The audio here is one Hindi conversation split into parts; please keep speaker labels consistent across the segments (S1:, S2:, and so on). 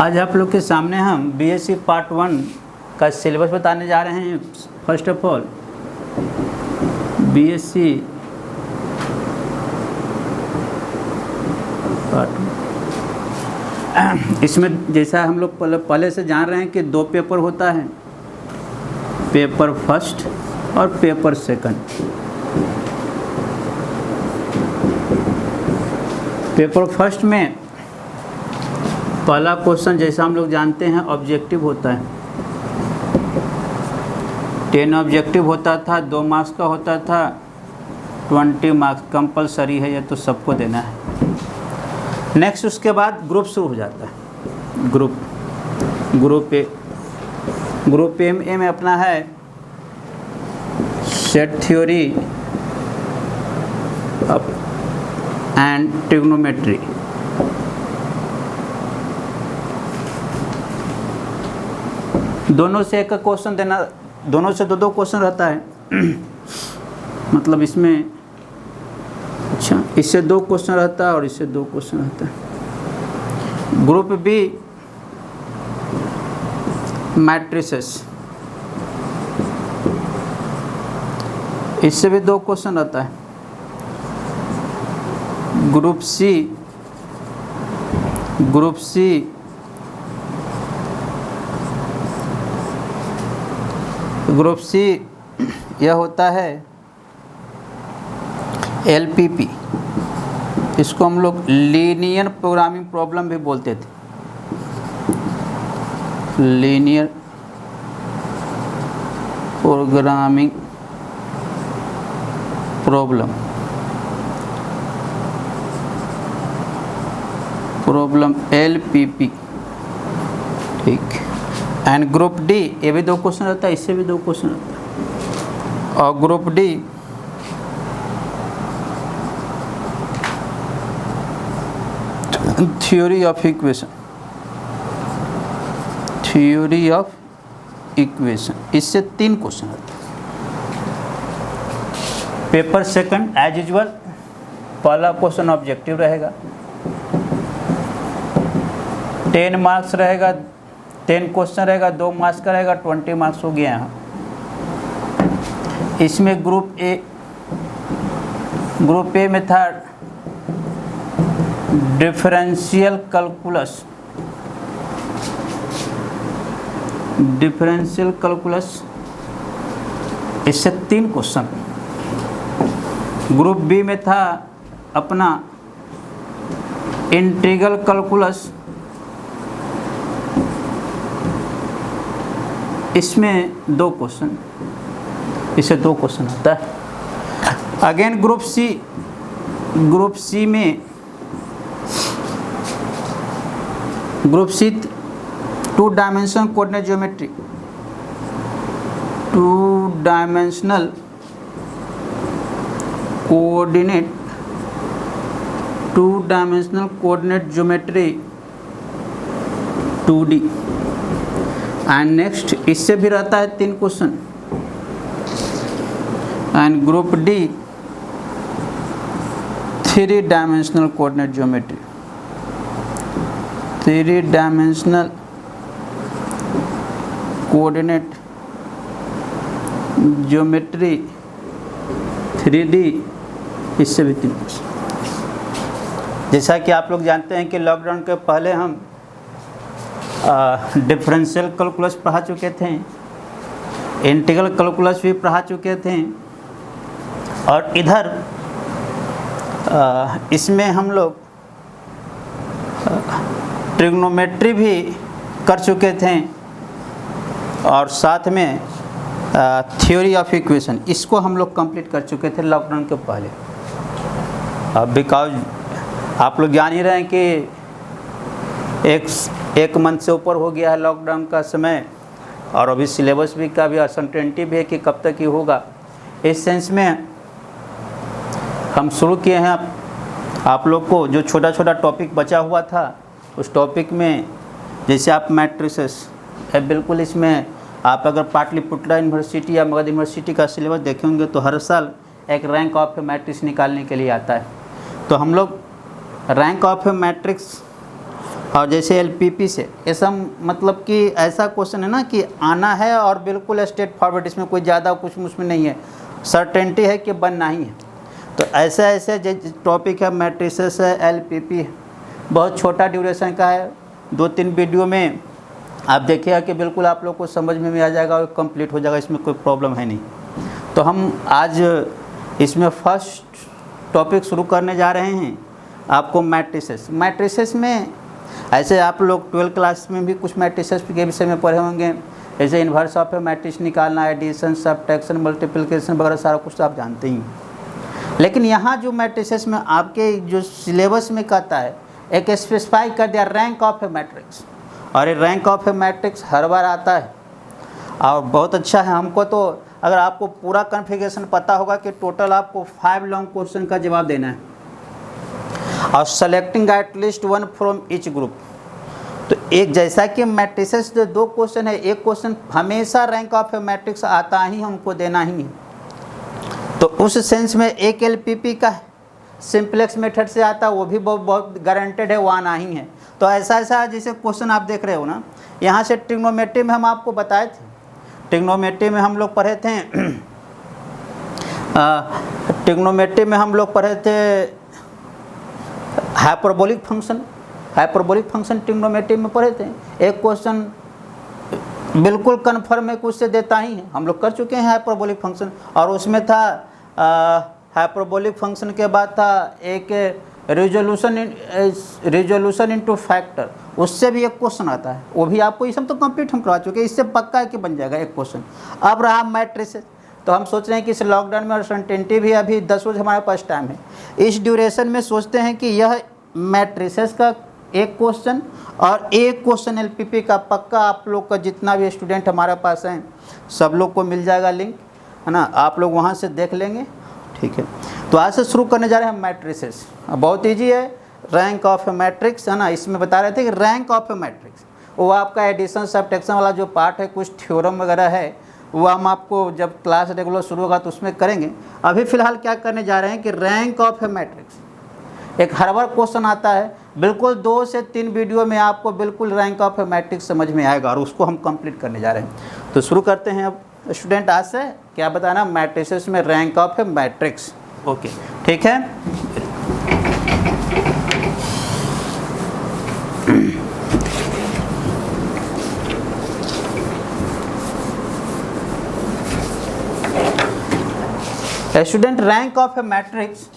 S1: आज आप लोग के सामने हम बीएससी पार्ट 1 का सिलेबस बताने जा रहे हैं। First of all BSc part 1, इसमें जैसा हम लोग पहले से जान रहे हैं कि 2 पेपर होता है, पेपर फर्स्ट और पेपर सेकंड। पेपर फर्स्ट में पहला क्वेश्चन जैसा हम लोग जानते हैं ऑब्जेक्टिव होता है। 10 ऑब्जेक्टिव होता था, 2 मार्क्स का होता था, 20 मार्क्स कंपलसरी है, ये तो सबको देना है। नेक्स्ट उसके बाद ग्रुप शुरू हो जाता है। ग्रुप ए में अपना है सेट थ्योरी एंड ट्रिग्नोमेट्री। दोनों से एक क्वेश्चन देना, दोनों से 2 क्वेश्चन रहता है। मतलब इसमें अच्छा, इससे 2 क्वेश्चन रहता है और इससे 2 क्वेश्चन रहता है। ग्रुप बी मैट्रिसेस, इससे भी 2 क्वेश्चन रहता है। ग्रुप सी यह होता है LPP, इसको हम लोग लीनियर प्रोग्रामिंग प्रॉब्लम भी बोलते थे। लीनियर प्रोग्रामिंग प्रॉब्लम LPP, ठीक। एंड ग्रुप डी, ये भी 2 क्वेश्चन रहता है, इससे भी 2 क्वेश्चन रहता है। और group D theory of equation, इससे 3 क्वेश्चन रहते हैं। पेपर सेकंड एज यूजुअल पहला क्वेश्चन ऑब्जेक्टिव रहेगा, 10 मार्क्स रहेगा, 10 क्वेश्चन रहेगा, 2 मार्क्स का रहेगा, 20 मार्क्स हो गया यहाँ। इसमें ग्रुप ए में था डिफरेंशियल कैलकुलस, इससे 3 क्वेश्चन। ग्रुप बी में था अपना इंटीग्रल कैलकुलस, इसमें 2 क्वेश्चन, इससे 2 क्वेश्चन आता है। अगेन ग्रुप सी में 2 dimensional coordinate geometry, 2 dimensional coordinate geometry 2D। And next इससे भी रहता है 3 question. And group D 3 dimensional coordinate geometry, 3 dimensional coordinate geometry 3D, इससे भी 3 क्वेश्चन। जैसा कि आप लोग जानते हैं कि लॉकडाउन के पहले हम डिफरेंशियल कैलकुलस पढ़ा चुके थे, इंटीग्रल कैलकुलस भी पढ़ा चुके थे, और इधर इसमें हम लोग ट्रिग्नोमेट्री भी कर चुके थे, और साथ में थ्योरी ऑफ इक्वेशन, इसको हम लोग कंप्लीट कर चुके थे लॉकडाउन के पहले। अब बिकॉज आप लोग जान ही रहे हैं कि एक मंथ से ऊपर हो गया है लॉकडाउन का समय, और अभी सिलेबस भी का भी अनसर्टेनिटी भी है कि कब तक ही होगा। इस सेंस में हम शुरू किए हैं आप लोग को जो छोटा छोटा टॉपिक बचा हुआ था, उस टॉपिक में जैसे आप मैट्रिसेस है, बिल्कुल इसमें आप अगर पाटलिपुत्रा यूनिवर्सिटी या मगध यूनिवर्सिटी का सिलेबस देखेंगे तो हर साल एक रैंक ऑफ मैट्रिक्स निकालने के लिए आता है। तो हम लोग रैंक ऑफ मैट्रिक्स और जैसे LPP से ऐसा मतलब कि ऐसा क्वेश्चन है ना कि आना है और बिल्कुल स्ट्रेट फॉरवर्ड, इसमें कोई ज़्यादा कुछ उसमें नहीं है, सर्टेनिटी है कि बनना ही है। तो ऐसे ऐसे टॉपिक है, मैट्रिसेस है, LPP है, बहुत छोटा ड्यूरेशन का है, 2-3 वीडियो में आप देखिएगा कि बिल्कुल आप लोग को समझ में भी आ जाएगा और कंप्लीट हो जाएगा, इसमें कोई प्रॉब्लम है नहीं। तो हम आज इसमें फर्स्ट टॉपिक शुरू करने जा रहे हैं आपको मैट्रिसेस। मैट्रिसेस में ऐसे आप लोग 12 क्लास में भी कुछ मैट्रिसेस के विषय में पढ़े होंगे, जैसे इन्वर्स ऑफ ए मैट्रिक्स निकालना, एडिशन, सब्ट्रैक्शन, मल्टीप्लिकेशन वगैरह सारा कुछ तो आप जानते ही हैं। लेकिन यहाँ जो मैट्रिसेस में आपके जो सिलेबस में कहता है, एक स्पेसिफाई कर दिया रैंक ऑफ ए मैट्रिक्स, और ये रैंक ऑफ ए मैट्रिक्स हर बार आता है और बहुत अच्छा है। हमको तो अगर आपको पूरा कन्फिगरेशन पता होगा कि टोटल आपको 5 लॉन्ग क्वेश्चन का जवाब देना है और selecting at least 1 from each group. तो एक जैसा कि मैट्रिसेस जो 2 क्वेश्चन है, एक क्वेश्चन हमेशा रैंक ऑफ ए मैट्रिक्स आता ही हमको देना ही है। तो उस सेंस में एक LPP का सिंप्लेक्स मेथड से आता है, वो भी बहुत गारंटेड है, वो आना ही है। तो ऐसा ऐसा जैसे क्वेश्चन आप देख रहे हो ना, यहाँ से ट्रिग्नोमेट्री में हम आपको बताए थे, ट्रिग्नोमेट्री में हम लोग पढ़े थे ट्रिग्नोमेट्री में हम लोग पढ़े थे hyperbolic function, hyperbolic function trigonometry में पढ़े थे। एक क्वेश्चन बिल्कुल कन्फर्म है कि उससे देता ही है, हम लोग कर चुके हैं हाइपरबोलिक फंक्शन। और उसमें था हाइपरबोलिक फंक्शन के बाद था एक रिजोल्यूशन इनटू फैक्टर, उससे भी एक क्वेश्चन आता है, वो भी आपको ये सब तो कंप्लीट हम करवा चुके हैं, इससे पक्का है कि बन जाएगा एक क्वेश्चन। अब रहा मैट्रिसेस, तो हम सोच रहे हैं कि इस लॉकडाउन में अनसर्टेनिटी भी अभी 10 रोज हमारे पास टाइम है, इस ड्यूरेशन में सोचते हैं कि यह मैट्रिसेस का एक क्वेश्चन और एक क्वेश्चन LPP का पक्का आप लोग का जितना भी स्टूडेंट हमारे पास हैं सब लोग को मिल जाएगा लिंक, है ना, आप लोग वहाँ से देख लेंगे, ठीक है। तो आज से शुरू करने जा रहे हैं मैट्रिसेस। बहुत ईजी है, रैंक ऑफ ए मैट्रिक्स, है ना। इसमें बता रहे थे कि रैंक ऑफ ए मैट्रिक्स वो आपका एडिशन सब्ट्रैक्शन वाला जो पार्ट है, कुछ थ्योरम वगैरह है, वो हम आपको जब क्लास रेगुलर शुरू होगा तो उसमें करेंगे। अभी फ़िलहाल क्या करने जा रहे हैं कि रैंक ऑफ ए मैट्रिक्स एक हर बार क्वेश्चन आता है, बिल्कुल 2 से 3 वीडियो में आपको बिल्कुल रैंक ऑफ ए मैट्रिक्स समझ में आएगा और उसको हम कंप्लीट करने जा रहे हैं। तो शुरू करते हैं अब स्टूडेंट, आज से क्या बताना मैट्रिसेस में rank of a matrix. Okay, ठीक है। Student, rank of a matrix,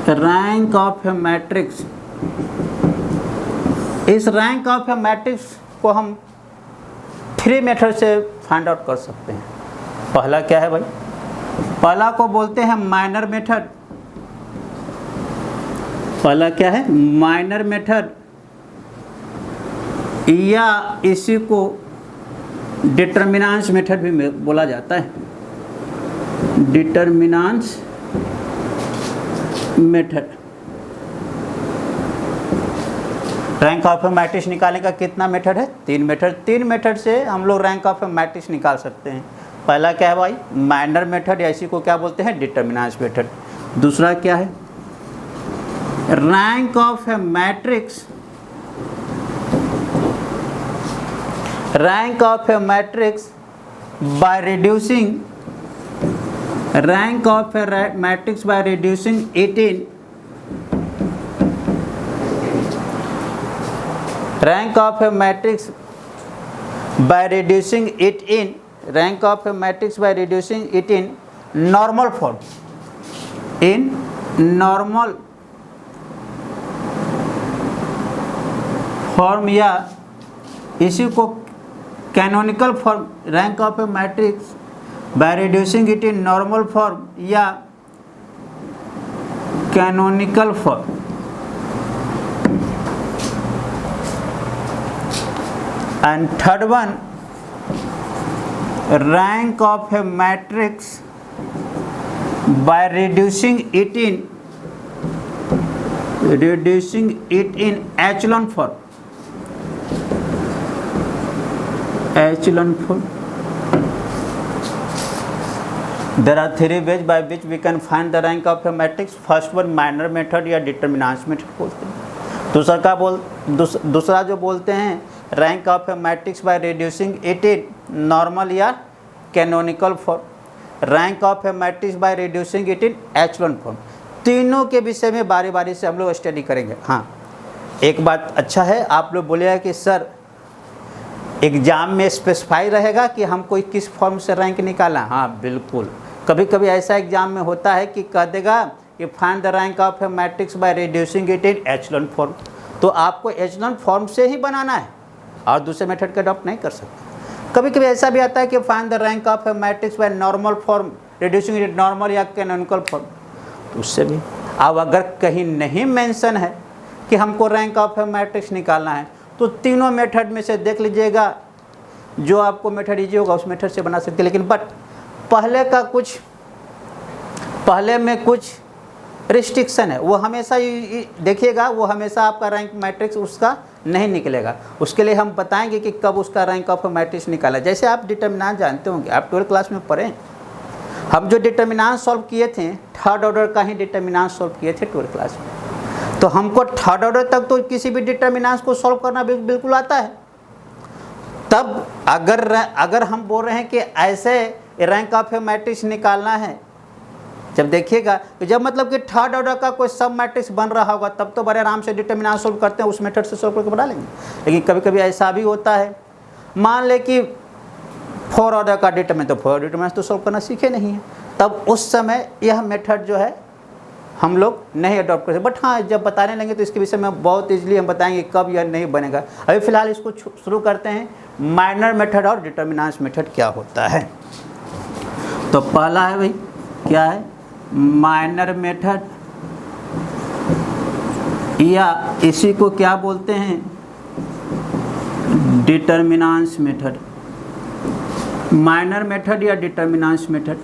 S1: rank of a matrix, इस रैंक ऑफ ए मैट्रिक्स को हम 3 मेथड से फाइंड आउट कर सकते हैं। पहला क्या है भाई, पहला को बोलते हैं माइनर मेथड। पहला क्या है, माइनर मेथड, या इसी को डिटर्मिनेंट्स मेथड भी बोला जाता है, determinants method. Rank of a matrix निकालने का कितना मेथड है, 3 मेथड। 3 मेथड से हम लोग रैंक ऑफ ए मैट्रिक्स निकाल सकते हैं। पहला क्या है भाई, माइनर मेथड, या इसी को क्या बोलते हैं, डिटर्मिनेंट्स मेथड। दूसरा क्या है, rank of a matrix, rank of a matrix by reducing, rank of a matrix by reducing it in, rank of a matrix by reducing it in, rank of a matrix by reducing it in normal form, in normal form, या इसी को canonical form, rank of a matrix by reducing it in normal form या canonical form। and third one, rank of a matrix by reducing it in echelon form, echelon form। There are three ways by which we can find the rank of a matrix. First one minor method या डिटर्मिनेंट मेथड बोलते हैं। दूसरा जो बोलते हैं rank of a matrix by reducing it in normal या canonical form. Rank of a matrix by reducing it in echelon form. तीनों के विषय में बारी बारी से हम लोग स्टडी करेंगे। हाँ, एक बात अच्छा है, आप लोग बोलिएगा कि सर एग्जाम में स्पेसिफाई रहेगा कि हमको किस फॉर्म से रैंक निकालना। हाँ बिल्कुल, कभी कभी ऐसा एग्जाम में होता है कि कह देगा कि find the rank of a matrix by reducing it in echelon form. तो आपको एचेलॉन फॉर्म से ही बनाना है और दूसरे मेथड का अडॉप्ट नहीं कर सकते। कभी कभी ऐसा भी आता है कि find the rank of a matrix by normal form reducing it normal या कैनोनिकल फॉर्म, तो उससे भी। अब अगर कहीं नहीं मेंशन है कि हमको रैंक ऑफ ए मैट्रिक्स निकालना है तो तीनों मेथड में से देख लीजिएगा, जो आपको मेथड ईजी होगा उस मेथड से बना सकते हैं। लेकिन बट पहले में कुछ रिस्ट्रिक्शन है, वो हमेशा देखिएगा, वो हमेशा आपका रैंक मैट्रिक्स उसका नहीं निकलेगा। उसके लिए हम बताएंगे कि कब उसका रैंक ऑफ मैट्रिक्स निकाला। जैसे आप डिटर्मिनेंट जानते होंगे, आप 12th क्लास में पढ़े, हम जो डिटर्मिनेंट सॉल्व किए थे थर्ड ऑर्डर का ही डिटर्मिनेंट सॉल्व किए थे 12th क्लास में। तो हमको थर्ड ऑर्डर तक तो किसी भी डिटर्मिनेंट को सॉल्व करना बिल्कुल आता है। तब अगर हम बोल रहे हैं कि ऐसे रैंक ऑफ ए मैट्रिक्स निकालना है, जब देखिएगा तो जब मतलब कि थर्ड ऑर्डर का कोई सब मैट्रिक्स बन रहा होगा तब तो बड़े आराम से डिटर्मिनेंट सॉल्व करते हैं, उस मेथड से सॉल्व करके बना लेंगे। लेकिन कभी कभी ऐसा भी होता है, मान ले कि 4 ऑर्डर का डिटर्मिनेंट, तो 4 डिटर्मिनेंट तो सॉल्व करना सीखे नहीं है, तब उस समय यह मेथड जो है हम लोग नहीं अडॉप्ट करते। बट हाँ, जब बताने लेंगे तो इसके विषय में बहुत ईजिली हम बताएंगे कब यह नहीं बनेगा। अभी फ़िलहाल इसको शुरू करते हैं, माइनर मेथड और डिटर्मिनेंट मेथड क्या होता है। तो पहला है भाई, क्या है माइनर मेथड, या इसी को क्या बोलते हैं डिटर्मिनेंट मेथड। माइनर मेथड या डिटर्मिनेंट मेथड,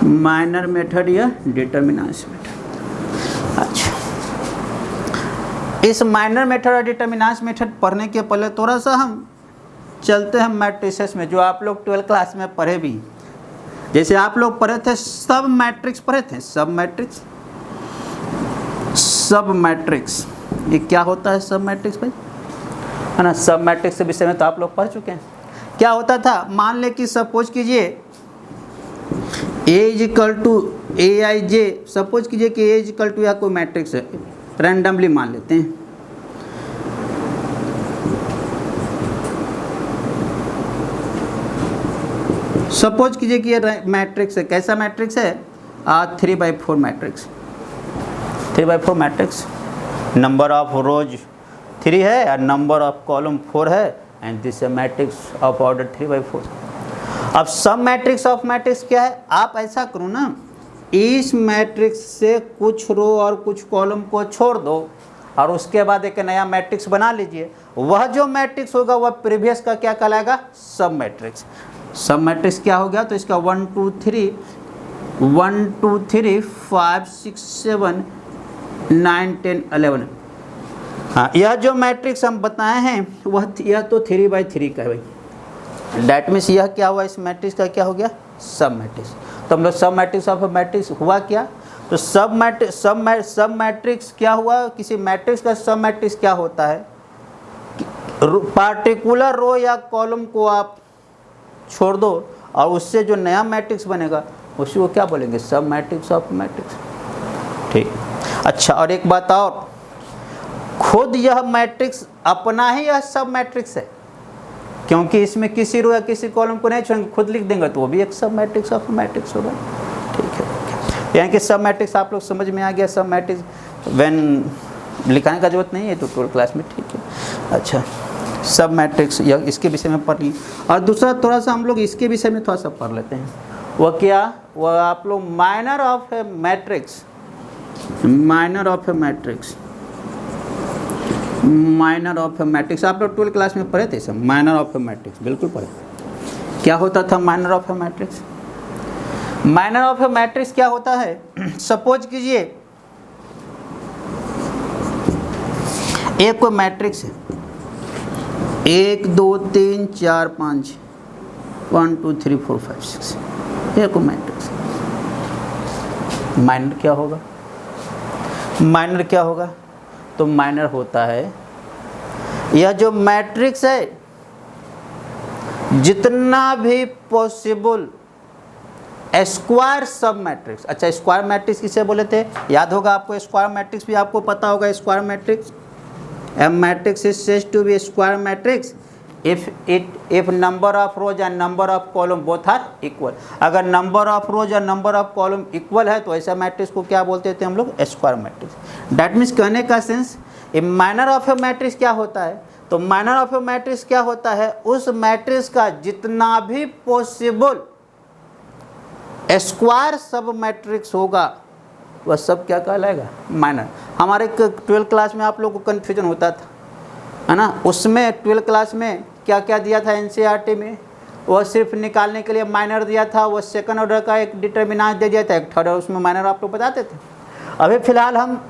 S1: माइनर मेथड या डिटर्मिनेंट मेथड। अच्छा, इस माइनर मेथड और डिटर्मिनेंट मेथड पढ़ने के पहले थोड़ा सा हम चलते हैं मैट्रिसेस में, जो आप लोग 12th क्लास में पढ़े भी। जैसे आप लोग पढ़े थे सब मैट्रिक्स पढ़े थे, सब मैट्रिक्स ये क्या होता है सब मैट्रिक्स भाई, है ना। सब मैट्रिक्स के विषय में तो आप लोग पढ़ चुके हैं। क्या होता था, मान ले कि सपोज कीजिए A = Aij, सपोज कीजिए कि A = या कोई मैट्रिक्स है, रैंडमली मान लेते हैं। सपोज कीजिए कि ये मैट्रिक्स है, कैसा मैट्रिक्स है 3/4 मैट्रिक्स। 3/4 मैट्रिक्स, नंबर ऑफ रोज 3 है और नंबर ऑफ कॉलम 4 है, एंड दिस है मैट्रिक्स ऑफ ऑर्डर 3/4। अब सब मैट्रिक्स ऑफ मैट्रिक्स क्या है, आप ऐसा करो ना, इस मैट्रिक्स से कुछ रो और कुछ कॉलम को छोड़ दो और उसके बाद एक नया मैट्रिक्स बना लीजिए। वह जो मैट्रिक्स होगा वह प्रीवियस का क्या कहलाएगा, सब मैट्रिक्स। सब मैट्रिक्स क्या हो गया, तो इसका 1 2 3 5 6 7 9 10 11। हाँ, यह जो मैट्रिक्स हम बताए हैं वह यह तो 3/3 का है भाई। डैट मीन्स यह क्या हुआ, इस मैट्रिक्स का क्या हो गया, सब मैट्रिक्स। तो हम लोग सब मैट्रिक्स ऑफ मैट्रिक्स हुआ क्या, तो सब मैट्रिक्स क्या हुआ, किसी मैट्रिक्स का सब मैट्रिक्स क्या होता है, पार्टिकुलर रो या कॉलम को आप छोड़ दो और उससे जो नया मैट्रिक्स बनेगा उसी को क्या बोलेंगे, सब मैट्रिक्स ऑफ मैट्रिक्स। ठीक, अच्छा, और एक बात और, खुद यह मैट्रिक्स अपना ही यह सब मैट्रिक्स है, क्योंकि इसमें किसी रो या किसी कॉलम को नहीं छोड़ेंगे, खुद लिख देंगे तो वो भी एक सब मैट्रिक्स ऑफ मैट्रिक्स होगा। ठीक है, यानी कि सब मैट्रिक्स आप लोग समझ में आ गया। सब मैट्रिक्स व्हेन लिखाने का जरूरत नहीं है तो 12th क्लास में, ठीक है। अच्छा, सब मैट्रिक्स या इसके विषय में पढ़ ली। और दूसरा थोड़ा सा हम लोग इसके विषय में थोड़ा सा पढ़ लेते हैं, वह क्या, वह आप लोग minor of a matrix, minor of a matrix, minor of a matrix आप लोग 12th क्लास में पढ़े थे सब, माइनर ऑफ ए मैट्रिक्स बिल्कुल पढ़े। क्या होता था minor of a matrix, minor of a matrix क्या होता है, सपोज कीजिए एक कोई मैट्रिक्स है 1 2 3 4 5, 1 2 3 4 5 6 ये को मैट्रिक्स। माइनर क्या होगा? माइनर क्या होगा? तो माइनर होता है यह जो मैट्रिक्स है जितना भी पॉसिबल स्क्वायर सब मैट्रिक्स। अच्छा, स्क्वायर मैट्रिक्स किसे बोले थे? याद होगा आपको, स्क्वायर मैट्रिक्स भी आपको पता होगा। Square matrix, a matrix is said to be square matrix if number of rows and number of column both are equal। अगर नंबर ऑफ रोज और नंबर ऑफ कॉलम इक्वल है तो ऐसा मैट्रिक्स को क्या बोलते थे हम लोग? Square matrix. दैट मीन्स कहने का sense minor of a matrix क्या होता है? तो माइनर ऑफ ए मैट्रिक्स क्या होता है? उस मैट्रिक्स का जितना भी पॉसिबल स्क्वायर सब मैट्रिक्स होगा वह सब क्या कहलाएगा? माइनर। हमारे 12th क्लास में आप लोग को कन्फ्यूजन होता था, है ना? उसमें 12th क्लास में क्या क्या दिया था एनसीईआरटी में? वह सिर्फ निकालने के लिए माइनर दिया था, वह सेकंड ऑर्डर का एक डिटर्मिनेंट दे दिया था, एक थर्ड, उसमें माइनर आप लोग बताते थे। अभी फिलहाल हम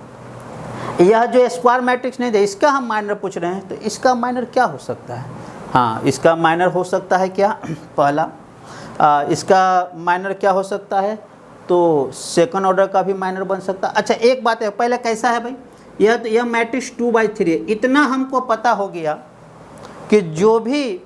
S1: यह जो स्क्वायर मैट्रिक्स नहीं दे, इसका हम माइनर पूछ रहे हैं। तो इसका माइनर क्या हो सकता है? हाँ, इसका माइनर हो सकता है क्या? पहला इसका माइनर क्या हो सकता है? तो सेकंड ऑर्डर का भी माइनर बन सकता है। अच्छा, एक बात है, पहले कैसा है भाई? यह मैट्रिक्स 2/3 है। इतना हमको पता हो गया कि जो भी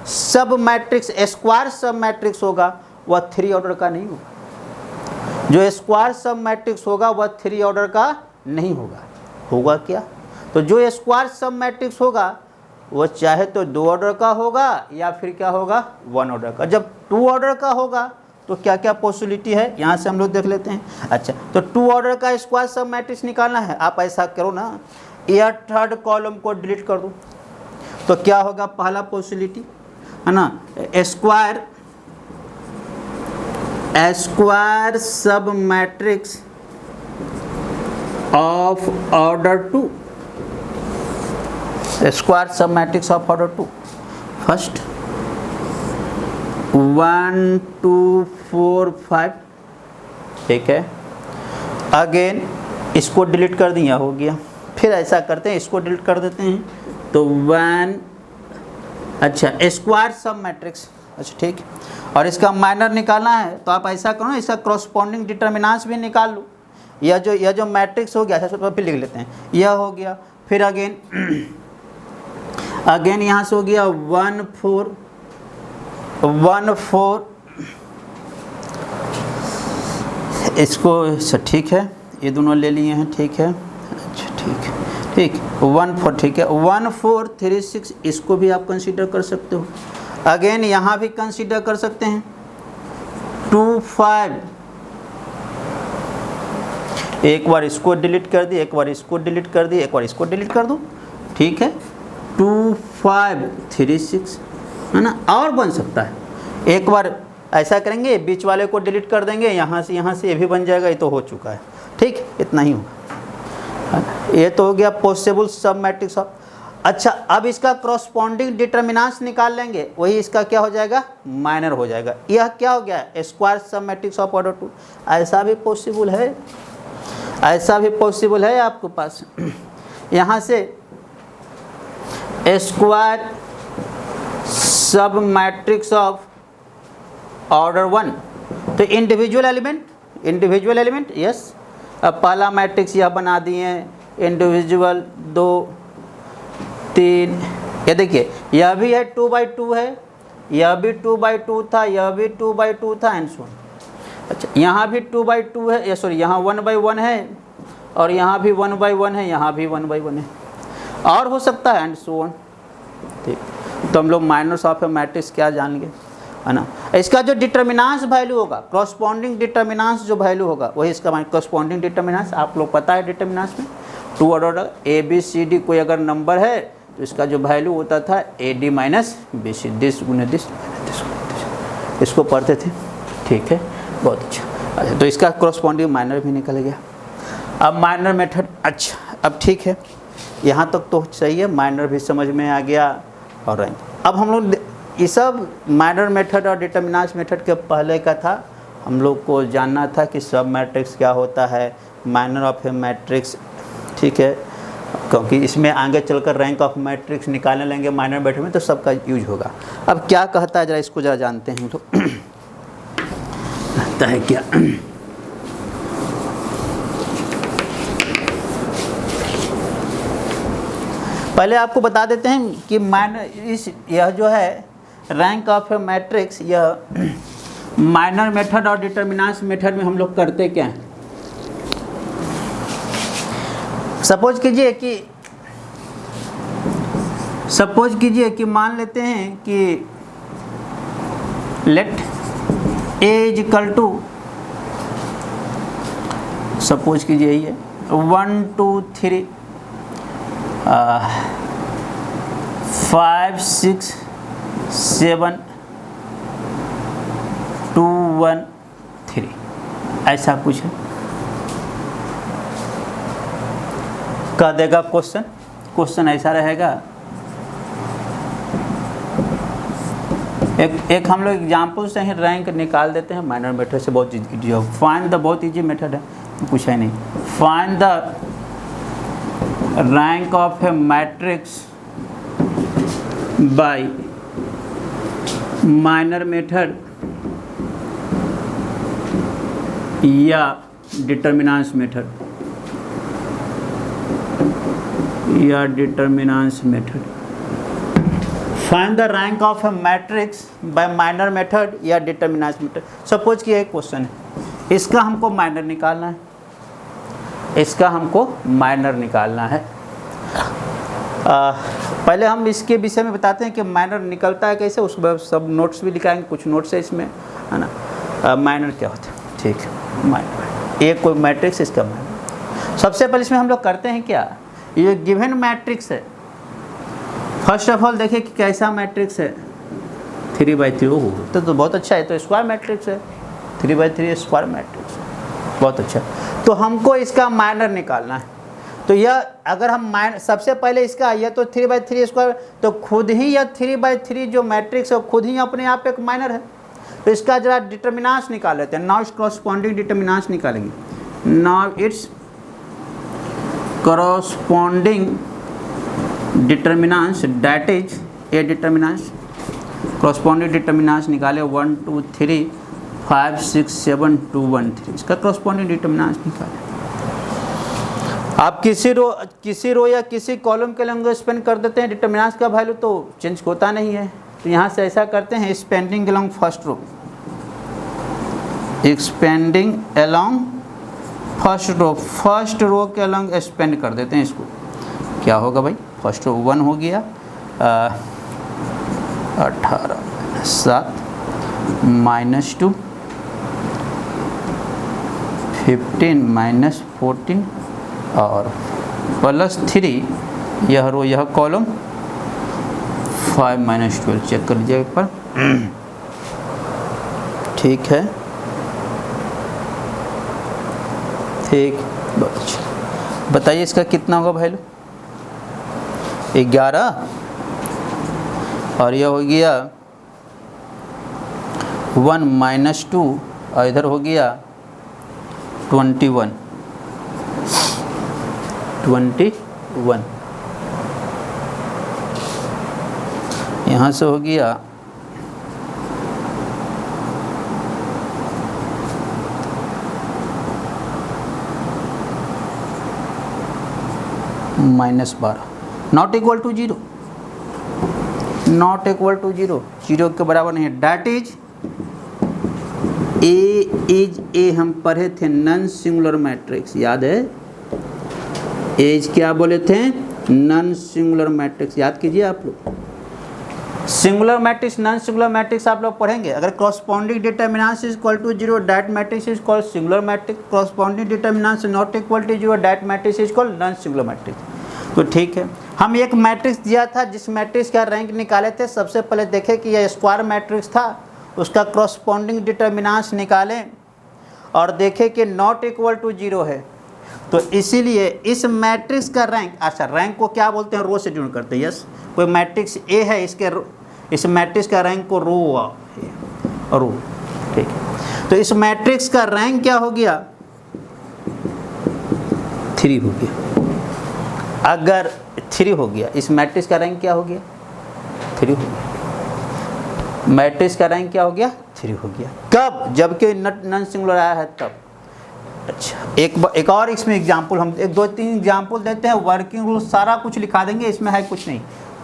S1: सब मैट्रिक्स स्क्वायर सब मैट्रिक्स होगा वह 3 ऑर्डर का नहीं होगा। जो स्क्वायर सब मैट्रिक्स होगा वह 3 ऑर्डर का नहीं होगा। होगा क्या? तो जो स्क्वायर सब मैट्रिक्स होगा वह चाहे तो 2 ऑर्डर का होगा या फिर क्या होगा? 1 ऑर्डर का। जब 2 ऑर्डर का होगा तो क्या क्या पॉसिबिलिटी है यहाँ से हम लोग देख लेते हैं। अच्छा, तो 2 ऑर्डर का स्क्वायर सब मैट्रिक्स निकालना है। आप ऐसा करो ना, यह थर्ड कॉलम को डिलीट कर दो तो क्या होगा? पहला पॉसिबिलिटी है ना, स्क्वायर सब मैट्रिक्स ऑफ ऑर्डर 2, स्क्वायर सब मैट्रिक्स ऑफ ऑर्डर 2। फर्स्ट 1 2 4 5, ठीक है। अगेन इसको डिलीट कर दिया, हो गया। फिर ऐसा करते हैं, इसको डिलीट कर देते हैं तो 1, अच्छा स्क्वायर सब मैट्रिक्स, अच्छा ठीक। और इसका माइनर निकालना है तो आप ऐसा करो, इसका क्रॉसपोंडिंग डिटर्मिनेंट्स भी निकाल लो। यह जो मैट्रिक्स हो गया, अच्छा फिर लिख लेते हैं, यह हो गया। फिर अगेन यहाँ से हो गया 1 4 1 4, इसको अच्छा ठीक है, ये दोनों ले लिए हैं, ठीक है। अच्छा ठीक 1 4, ठीक है। 1 4 3 6, इसको भी आप कंसीडर कर सकते हो। अगेन यहाँ भी कंसीडर कर सकते हैं 2 5, एक बार इसको डिलीट कर दी, एक बार इसको डिलीट कर दी, एक बार इसको डिलीट कर दो, ठीक है। 2 5 3 6, है ना। और बन सकता है, एक बार ऐसा करेंगे, बीच वाले को डिलीट कर देंगे, यहाँ से ये भी बन जाएगा। ये तो हो चुका है, ठीक, इतना ही होगा। ये तो हो गया पॉसिबल सब मैट्रिक्स ऑफ। अच्छा, अब इसका क्रॉसपोंडिंग डिटर्मिनेंट्स निकाल लेंगे, वही इसका क्या हो जाएगा? माइनर हो जाएगा। यह क्या हो गया? स्क्वायर सब मैट्रिक्स ऑफ ऑर्डर 2। ऐसा भी पॉसिबल है, ऐसा भी पॉसिबल है आपके पास। यहाँ से स्क्वायर सब मैट्रिक्स ऑफ ऑर्डर 1, तो इंडिविजुअल एलिमेंट यस। अब पहला मैट्रिक्स यह बना दिए, इंडिविजुअल 2 3, ये देखिए यह भी है 2/2 है, यह भी 2/2 था, यह भी 2/2 था एंड सो ऑन। अच्छा, यहाँ भी 2/2 है, सॉरी यहाँ 1/1 है, और यहाँ भी 1/1 है, यहाँ भी 1/1 है, और हो सकता है एंड सो ऑन। ठीक, तो हम लोग माइनर्स ऑफ ए मैट्रिक्स क्या जानेंगे, है ना। इसका जो डिटर्मिनेंट्स वैल्यू होगा, क्रॉसपोंडिंग डिटर्मिनेंट्स जो वैल्यू होगा वही इसका क्रॉसपोंडिंग डिटर्मिनेंट्स। आप लोग पता है डिटर्मिनेंट्स में 2 ऑर्डर ABCD कोई अगर नंबर है तो इसका जो वैल्यू होता था AD माइनस BC, दिस गुने दिस, इसको पढ़ते थे, ठीक है, बहुत अच्छा। अच्छा, तो इसका क्रॉसपोंडिंग माइनर भी निकल गया। अब माइनर मेथड, अच्छा अब ठीक है, यहाँ तक तो सही है, माइनर भी समझ में आ गया। और अब हम लोग ये सब माइनर मेथड और डिटर्मिनेंट्स मेथड के पहले का था, हम लोग को जानना था कि सब मैट्रिक्स क्या होता है, माइनर ऑफ ए मैट्रिक्स, ठीक है। क्योंकि इसमें आगे चलकर रैंक ऑफ मैट्रिक्स निकालने लेंगे माइनर मेथड में, तो सबका यूज होगा। अब क्या कहता है जरा इसको जरा जानते हैं तो कहता है क्या, पहले आपको बता देते हैं कि यह जो है रैंक ऑफ ए मैट्रिक्स, यह माइनर मेथड और डिटर्मिनेंट मेथड में हम लोग करते क्या हैं। सपोज कीजिए कि मान लेते हैं कि let A is equal to, suppose कीजिए ये 1 2 3 5 6 7 2 1 3, ऐसा कुछ है। कह देगा क्वेश्चन ऐसा रहेगा। एक हम लोग एग्जाम्पल से ही रैंक निकाल देते हैं माइनर मेथड से, बहुत इजी हो। फाइंड द, बहुत इजी मेथड है, पूछा ही नहीं। Find the rank of a matrix by minor method या determinant method, find the rank of a matrix by minor method या डिटर्मिनेंट मेथड। सपोज कि एक क्वेश्चन है, इसका हमको माइनर निकालना है, पहले हम इसके विषय में बताते हैं कि माइनर निकलता है कैसे, उस सब नोट्स भी लिखाएंगे, कुछ नोट्स है इसमें, है ना। माइनर क्या होता है, ठीक है। माइनर एक कोई मैट्रिक्स, इसका माइनर। सबसे पहले इसमें हम लोग करते हैं क्या, ये गिवन मैट्रिक्स है। फर्स्ट ऑफ ऑल देखिए कि कैसा मैट्रिक्स है, 3/3। ओह तो बहुत अच्छा है, तो स्क्वायर मैट्रिक्स है, 3/3 स्क्वायर मैट्रिक्स, बहुत अच्छा। तो हमको इसका माइनर निकालना है। तो यह अगर हम सबसे पहले इसका, यह तो 3/3 स्क्वायर, तो खुद ही यह 3/3 जो मैट्रिक्स है खुद ही अपने आप एक माइनर है। तो इसका जरा डिटर्मिनेंट निकाल लेते हैं। नाउ इट्स कॉरस्पॉन्डिंग डिटर्मिनेंट निकालेंगे। Now it's corresponding determinant, that is a determinant. Corresponding determinant निकाले 1 2 3 5 6 7 2 1 3, इसका कॉरस्पॉन्डिंग डिटर्मिनेंट निकाले। आप किसी रो या किसी कॉलम के लिए स्पेंड कर देते हैं, डिटर्मिनेंट का वैल्यू तो चेंज होता नहीं है। तो यहाँ से ऐसा करते हैं, expanding along first row, expanding along first row के अलोंग स्पेंड कर देते हैं इसको। क्या होगा भाई, फर्स्ट रो 1 हो गया, 18 7 -2 15 -14 और +3, यह रो यह कॉलम 5 -12 चेक कर लीजिए एक बार। ठीक है, ठीक, बहुत अच्छा। बताइए इसका कितना होगा वैल्यू, 11, और यह हो गया 1 -2 और इधर हो गया 21। यहाँ से हो गया -12, not equal to 0, not equal to 0, 0 के बराबर नहीं है। डैट इज ए हम पढ़े थे नॉन सिंगुलर मैट्रिक्स, याद है? एज क्या बोले थे, नॉन सिंगुलर मैट्रिक्स, याद कीजिए आप लोग। Singular matrix, non singular matrix आप लोग पढ़ेंगे। अगर corresponding determinant is equal to 0, that matrix is called singular matrix. Corresponding determinant not equal to 0, that matrix is called non singular matrix. तो ठीक है, हम एक मैट्रिक्स दिया था, जिस मैट्रिक्स का रैंक निकाले थे। सबसे पहले देखें कि यह स्क्वायर मैट्रिक्स था, उसका कॉरस्पॉन्डिंग डिटर्मिनेंट निकालें और देखें कि नॉट इक्वल टू 0 है। तो इसीलिए इस मैट्रिक्स का रैंक, अच्छा रैंक को क्या बोलते हैं, रो से जुड़ करते हैं। यस, कोई मैट्रिक्स ए है, इस मैट्रिक्स का रैंक को रो, ठीक है। तो इस मैट्रिक्स का रैंक क्या हो गया, 3 हो गया। अगर 3 हो गया, इस मैट्रिक्स का रैंक क्या हो गया? 3 हो गया। मैट्रिक्स का रैंक क्या हो गया? 3 हो गया। कब? जबकि नॉन सिंगुलर आया है तब। अच्छा, एक और इसमें एग्जाम्पल हम 2-3 एग्जाम्पल देते हैं। वर्किंग रूल सारा कुछ लिखा देंगे, इसमें है कुछ नहीं,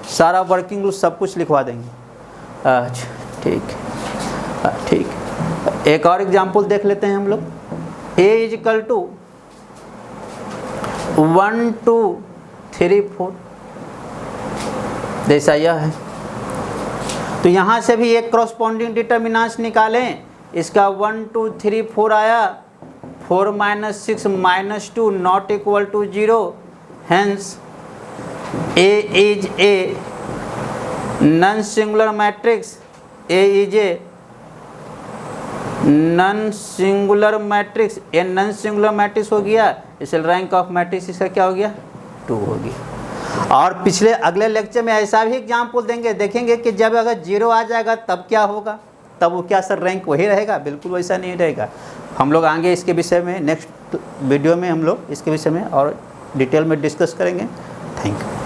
S1: सारा वर्किंग रूल सब कुछ लिखवा देंगे। अच्छा ठीक, एक और एग्जाम्पल देख लेते हैं हम लोग। a इजिकल टू 1 2 3 4, जैसा यह है। तो यहाँ से भी एक क्रॉसपॉन्डिंग डिटर्मिनेंट्स निकालें। इसका 1 2 3 4 आया, 4 - 6 - 2 not equal to 0। Hence A is a non singular matrix. A is a non singular matrix. A non singular matrix हो गया, इसलिए रैंक ऑफ मैट्रिक्स इसका क्या हो गया? 2 हो गया। और पिछले अगले लेक्चर में ऐसा भी एग्जाम्पल देंगे, देखेंगे कि जब अगर 0 आ जाएगा तब क्या होगा, तब वो क्या सर रैंक वही रहेगा? बिल्कुल वैसा नहीं रहेगा। हम लोग आगे इसके विषय में नेक्स्ट वीडियो में हम लोग इसके विषय में और डिटेल में डिस्कस करेंगे। Thank you.